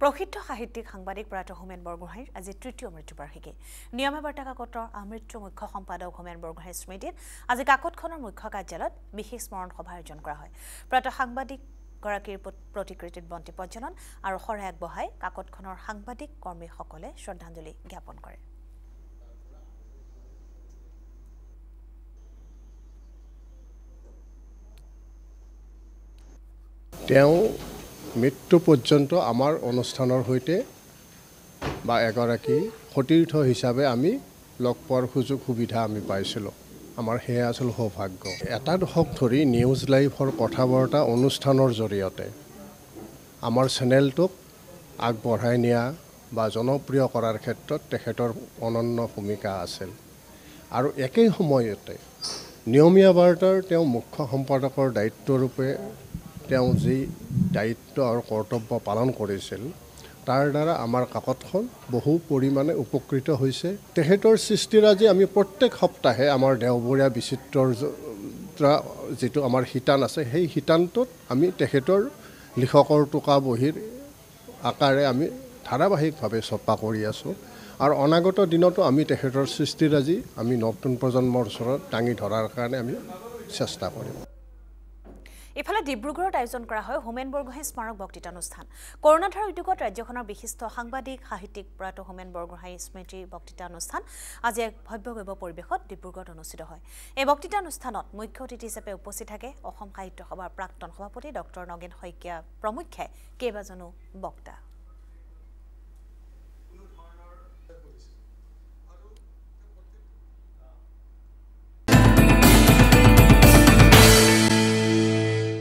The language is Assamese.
প্ৰসিদ্ধ সাহিত্যিক সাংবাদিক প্ৰয়াত হোমেন বৰগোহাঁইৰ আজি তৃতীয় মৃত্যুবাৰ্ষিকী। নিয়মীয়া বাৰ্তা কাকতৰ আমৃত্যু মুখ্য সম্পাদক হোমেন বৰগোহাঁইৰ স্মৃতিত আজি কাকতখনৰ মুখ্য কাৰ্যালয়ত বিশেষ স্মৰণ সভা আয়োজন কৰা হয়। প্ৰয়াত সাংবাদিকগৰাকীৰ প্ৰতিকৃতিত বন্তি প্ৰজ্বলন আৰু শৰাই আগবঢ়াই কাকতখনৰ সাংবাদিক কৰ্মীসকলে শ্ৰদ্ধাঞ্জলি জ্ঞাপন কৰে। তেওঁ মৃত্যু পৰ্যন্ত আমাৰ অনুষ্ঠানৰ সৈতে বা এগৰাকী সতীৰ্থ হিচাপে আমি লগ পোৱাৰ সুবিধা আমি পাইছিলোঁ। আমাৰ সেয়া আছিল সৌভাগ্য। এটা দশক ধৰি নিউজ লাইভৰ কথা বতৰা অনুষ্ঠানৰ জৰিয়তে আমাৰ চেনেলটোক আগবঢ়াই নিয়া বা জনপ্ৰিয় কৰাৰ ক্ষেত্ৰত তেখেতৰ অনন্য ভূমিকা আছিল। আৰু একেই সময়তে নিয়মীয়া বাৰ্তাৰ তেওঁ মুখ্য সম্পাদকৰ দায়িত্বৰূপে তেওঁ যি দায়িত্ব আৰু কৰ্তব্য পালন কৰিছিল তাৰ দ্বাৰা আমাৰ কাকতখন বহু পৰিমাণে উপকৃত হৈছে। তেখেতৰ সৃষ্টিৰাজি আমি প্ৰত্যেক সপ্তাহে আমাৰ দেওবৰীয়া বিচিত্ৰৰ যিটো আমাৰ শিতান আছে সেই শিতানটোত আমি তেখেতৰ লিখকৰ টোকা বহীৰ আকাৰে আমি ধাৰাবাহিকভাৱে ছপা কৰি আছোঁ আৰু অনাগত দিনতো আমি তেখেতৰ সৃষ্টিৰাজি আমি নতুন প্ৰজন্মৰ ওচৰত দাঙি ধৰাৰ কাৰণে আমি চেষ্টা কৰিম। ইফালে ডিব্ৰুগড়ত আয়োজন কৰা হয় হোমেন বৰগোহাঁই স্মাৰক বক্তৃতানুষ্ঠান। কৰোণাধাৰ উদ্যোগত ৰাজ্যখনৰ বিশিষ্ট সাংবাদিক সাহিত্যিক প্ৰয়াত হোমেন বৰগোহাঁই স্মৃতি বক্তৃতানুষ্ঠান আজি এক ভব্যগৈব পৰিৱেশত ডিব্ৰুগড়ত অনুষ্ঠিত হয়। এই বক্তৃতানুষ্ঠানত মুখ্য অতিথি হিচাপে উপস্থিত থাকে অসম সাহিত্য সভাৰ প্ৰাক্তন সভাপতি ডক্টৰ নগেন শইকীয়া প্ৰমুখ্যে কেইবাজনো বক্তা।